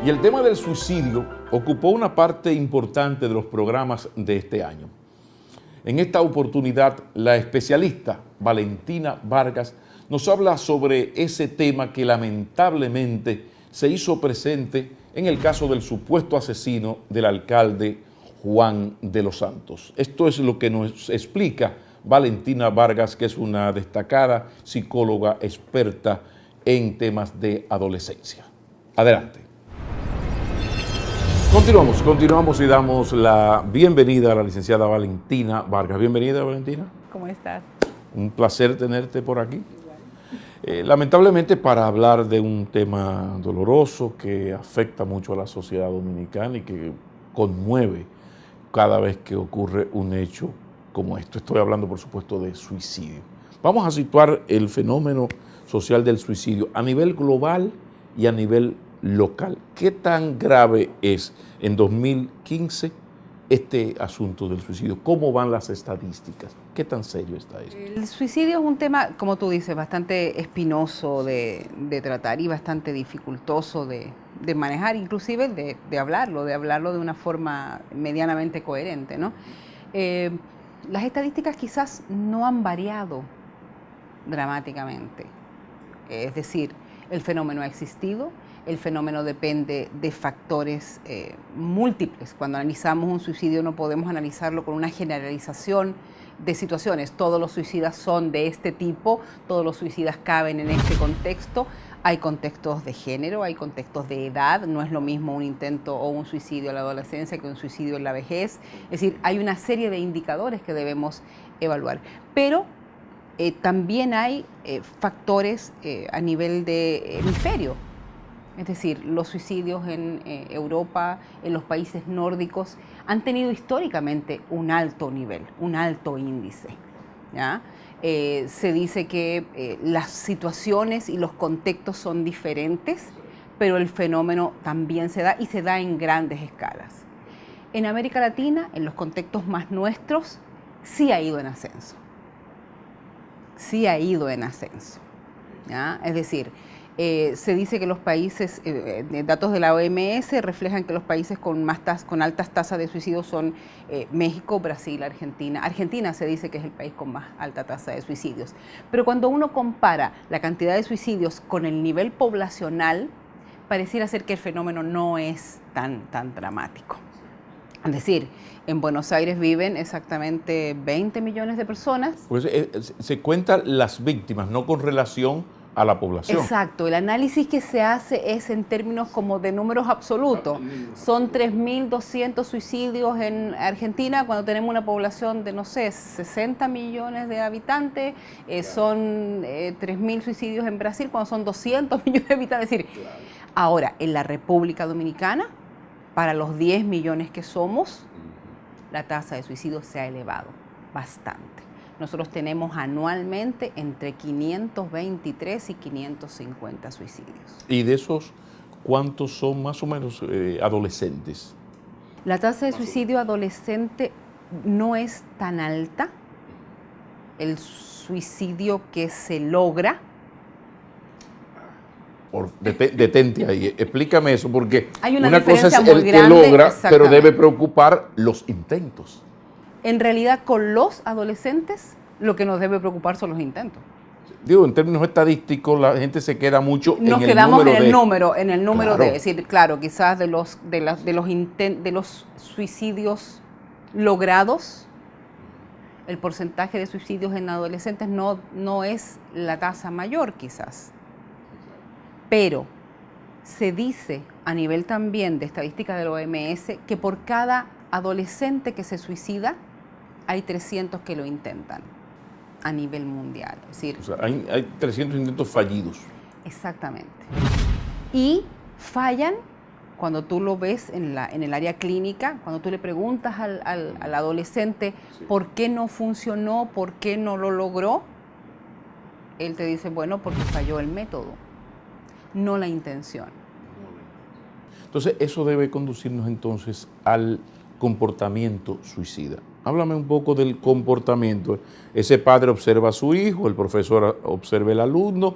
Y el tema del suicidio ocupó una parte importante de los programas de este año. En esta oportunidad, la especialista Valentina Vargas nos habla sobre ese tema que lamentablemente se hizo presente en el caso del supuesto asesino del alcalde Juan de los Santos. Esto es lo que nos explica Valentina Vargas, que es una destacada psicóloga experta en temas de adolescencia. Adelante. Continuamos y damos la bienvenida a la licenciada Valentina Vargas. Bienvenida, Valentina. ¿Cómo estás? Un placer tenerte por aquí. Lamentablemente, para hablar de un tema doloroso que afecta mucho a la sociedad dominicana y que conmueve cada vez que ocurre un hecho como esto. Estoy hablando, por supuesto, de suicidio. Vamos a situar el fenómeno social del suicidio a nivel global y a nivel local. ¿Qué tan grave es en 2015 este asunto del suicidio? ¿Cómo van las estadísticas? ¿Qué tan serio está esto? El suicidio es un tema, como tú dices, bastante espinoso de tratar y bastante dificultoso de manejar, inclusive de hablarlo de una forma medianamente coherente, ¿no? Las estadísticas quizás no han variado dramáticamente. Es decir, el fenómeno ha existido. El fenómeno depende de factores múltiples. Cuando analizamos un suicidio no podemos analizarlo con una generalización de situaciones. Todos los suicidas son de este tipo, todos los suicidas caben en este contexto. Hay contextos de género, hay contextos de edad. No es lo mismo un intento o un suicidio en la adolescencia que un suicidio en la vejez. Es decir, hay una serie de indicadores que debemos evaluar. Pero también hay factores a nivel de hemisferio. Es decir, los suicidios en Europa, en los países nórdicos, han tenido históricamente un alto nivel, un alto índice, ¿ya? Se dice que las situaciones y los contextos son diferentes, pero el fenómeno también se da y se da en grandes escalas. En América Latina, en los contextos más nuestros, sí ha ido en ascenso. Sí ha ido en ascenso, ¿ya? Es decir, se dice que los países, datos de la OMS reflejan que los países con altas tasas de suicidio son México, Brasil, Argentina. Argentina se dice que es el país con más alta tasa de suicidios. Pero cuando uno compara la cantidad de suicidios con el nivel poblacional, pareciera ser que el fenómeno no es tan dramático. Es decir, en Buenos Aires viven exactamente 20 millones de personas. Pues se cuentan las víctimas, no con relación a la población. Exacto, el análisis que se hace es en términos como de números absolutos. Son 3.200 suicidios en Argentina cuando tenemos una población de, no sé, 60 millones de habitantes. Son 3.000 suicidios en Brasil cuando son 200 millones de habitantes. Es decir, ahora, en la República Dominicana, para los 10 millones que somos, la tasa de suicidio se ha elevado bastante. Nosotros tenemos anualmente entre 523 y 550 suicidios. ¿Y de esos cuántos son más o menos adolescentes? La tasa de suicidio adolescente no es tan alta. El suicidio que se logra... Detente ahí, explícame eso, porque hay una cosa es muy el grande, que logra, pero debe preocupar los intentos. En realidad, con los adolescentes, lo que nos debe preocupar son los intentos. Digo, en términos estadísticos, la gente se queda mucho en el número de... Nos quedamos en el número claro. de... Es decir, claro, quizás de los suicidios logrados, el porcentaje de suicidios en adolescentes no es la tasa mayor, quizás. Pero se dice, a nivel también de estadística de la OMS, que por cada adolescente que se suicida, hay 300 que lo intentan a nivel mundial. Es decir, o sea, hay 300 intentos fallidos. Exactamente. Y fallan cuando tú lo ves en el área clínica, cuando tú le preguntas al adolescente por qué no funcionó, por qué no lo logró, él te dice, bueno, porque falló el método, no la intención. Entonces, eso debe conducirnos entonces al comportamiento suicida. Háblame un poco del comportamiento. Ese padre observa a su hijo, el profesor observa al alumno,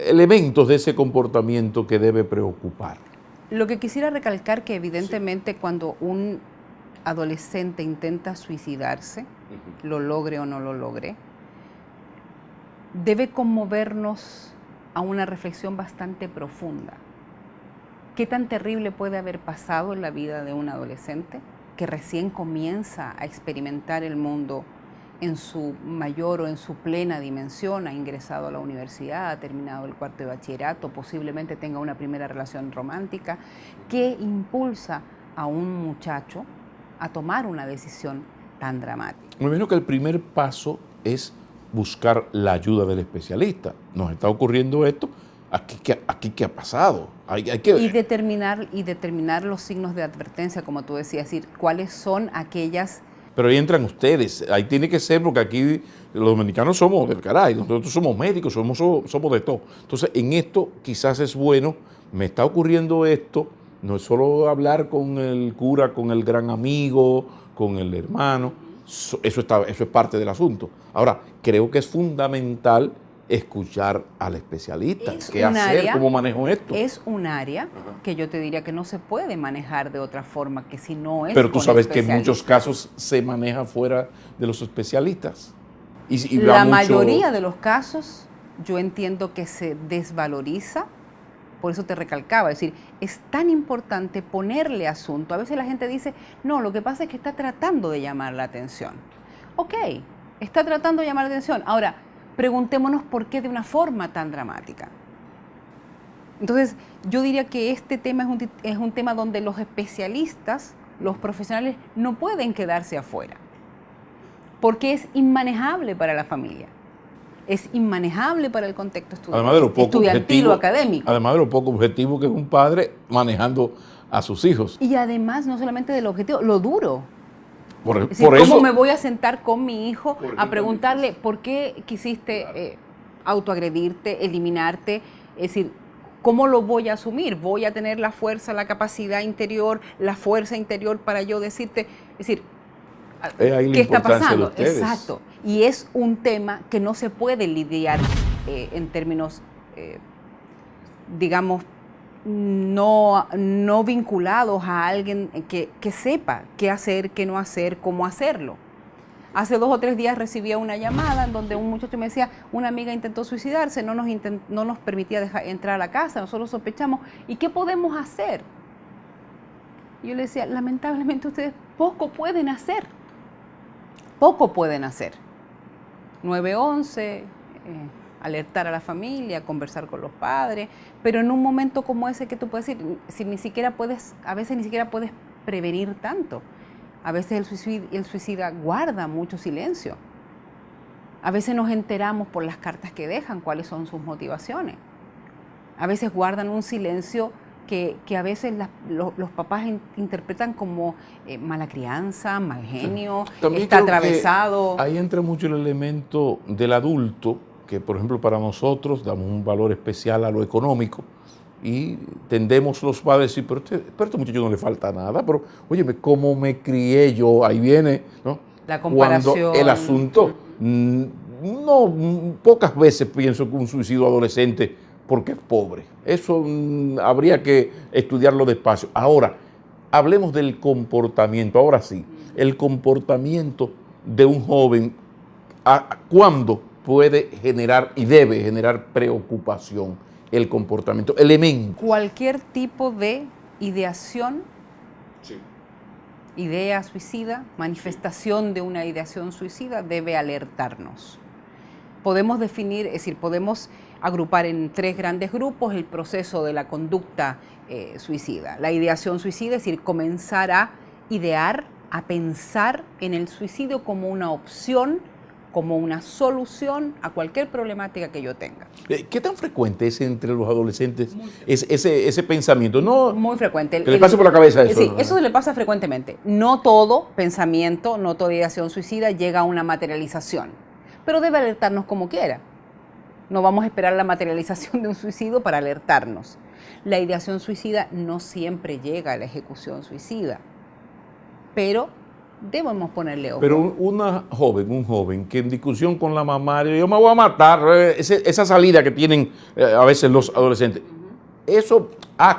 elementos de ese comportamiento que debe preocupar. Lo que quisiera recalcar que evidentemente cuando un adolescente intenta suicidarse, lo logre o no lo logre, debe conmovernos a una reflexión bastante profunda. ¿Qué tan terrible puede haber pasado en la vida de un adolescente que recién comienza a experimentar el mundo en su mayor o en su plena dimensión, ha ingresado a la universidad, ha terminado el cuarto de bachillerato, posiblemente tenga una primera relación romántica? ¿Qué impulsa a un muchacho a tomar una decisión tan dramática? Me imagino que el primer paso es buscar la ayuda del especialista. Nos está ocurriendo esto, aquí qué ha pasado. Hay que y determinar los signos de advertencia, como tú decías, es decir, cuáles son aquellas... Pero ahí entran ustedes, ahí tiene que ser, porque aquí los dominicanos somos del caray, nosotros somos médicos, somos de todo. Entonces, en esto quizás es bueno, me está ocurriendo esto, no es solo hablar con el cura, con el gran amigo, con el hermano, eso es parte del asunto. Ahora, creo que es fundamental escuchar al especialista. ¿Qué hacer? ¿Cómo manejo esto? Es un área que yo te diría que no se puede manejar de otra forma que si no es. Pero tú sabes que en muchos casos se maneja fuera de los especialistas. Y la mayoría de los casos yo entiendo que se desvaloriza, por eso te recalcaba, es decir, es tan importante ponerle asunto. A veces la gente dice, no, lo que pasa es que está tratando de llamar la atención. Ok, está tratando de llamar la atención. Ahora, preguntémonos por qué de una forma tan dramática. Entonces, yo diría que este tema es un tema donde los especialistas, los profesionales, no pueden quedarse afuera, porque es inmanejable para la familia, es inmanejable para el contexto estudiantil o académico. Además de lo poco objetivo que es un padre manejando a sus hijos. Y además, no solamente del objetivo, lo duro. ¿Cómo eso, me voy a sentar con mi hijo a preguntarle por qué quisiste autoagredirte, eliminarte? Es decir, ¿cómo lo voy a asumir? ¿Voy a tener la fuerza, la capacidad interior, la fuerza interior para yo decirte? Es decir, ¿qué está pasando? Exacto. Y es un tema que no se puede lidiar en términos, digamos, no vinculados a alguien que sepa qué hacer, qué no hacer, cómo hacerlo. Hace 2 o 3 días recibía una llamada en donde un muchacho me decía, una amiga intentó suicidarse, no nos permitía entrar a la casa, nosotros sospechamos, ¿y qué podemos hacer? Y yo le decía, lamentablemente ustedes poco pueden hacer. 911, alertar a la familia, conversar con los padres, pero en un momento como ese que tú puedes decir, a veces ni siquiera puedes prevenir tanto. A veces el suicida guarda mucho silencio. A veces nos enteramos por las cartas que dejan cuáles son sus motivaciones. A veces guardan un silencio que a veces los papás interpretan como mala crianza, mal genio, está atravesado. Ahí entra mucho el elemento del adulto, que por ejemplo para nosotros damos un valor especial a lo económico y tendemos los padres a decir, pero a este muchacho no le falta nada, pero óyeme, ¿cómo me crié yo? Ahí viene, ¿no? La comparación. Cuando el asunto, pocas veces pienso que un suicidio adolescente porque es pobre. Eso habría que estudiarlo despacio. Ahora, hablemos del comportamiento. Ahora sí, el comportamiento de un joven, ¿cuándo puede generar y debe generar preocupación? El comportamiento, elemento. Cualquier tipo de ideación, idea suicida, manifestación de una ideación suicida debe alertarnos. Podemos definir, es decir, podemos agrupar en 3 grandes grupos el proceso de la conducta suicida. La ideación suicida, es decir, comenzar a idear, a pensar en el suicidio como una opción, como una solución a cualquier problemática que yo tenga. ¿Qué tan frecuente es entre los adolescentes ese pensamiento? No, muy frecuente. ¿Que le pase por la cabeza eso? Sí, eso se le pasa frecuentemente. No todo pensamiento, no toda ideación suicida llega a una materialización, pero debe alertarnos como quiera. No vamos a esperar la materialización de un suicidio para alertarnos. La ideación suicida no siempre llega a la ejecución suicida, pero debemos ponerle ojo. Pero un joven que en discusión con la mamá, yo me voy a matar, esa salida que tienen a veces los adolescentes, eso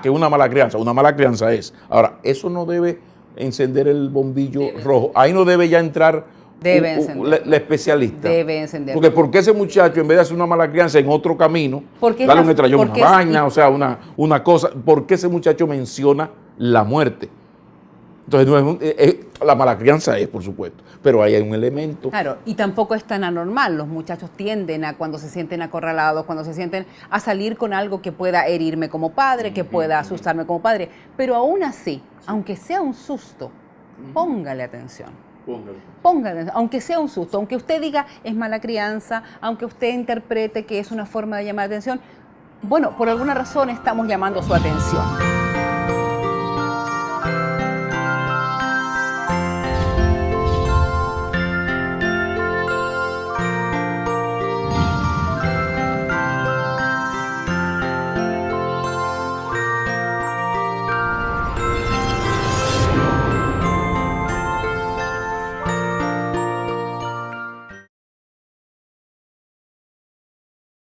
que una mala crianza es. Ahora, eso no debe encender el bombillo rojo. Ahí no debe ya entrar la especialista. Debe encender. Porque ¿por qué ese muchacho, en vez de hacer una mala crianza en otro camino, darle un estrellón, una vaina, o sea, una cosa, ¿por qué ese muchacho menciona la muerte? Entonces, no la mala crianza es, por supuesto, pero ahí hay un elemento. Claro, y tampoco es tan anormal. Los muchachos tienden a, cuando se sienten acorralados, cuando se sienten a salir con algo que pueda herirme como padre, que pueda asustarme como padre. Pero aún así, aunque sea un susto, póngale atención. Póngale atención, aunque sea un susto, aunque usted diga es mala crianza, aunque usted interprete que es una forma de llamar atención, bueno, por alguna razón estamos llamando su atención.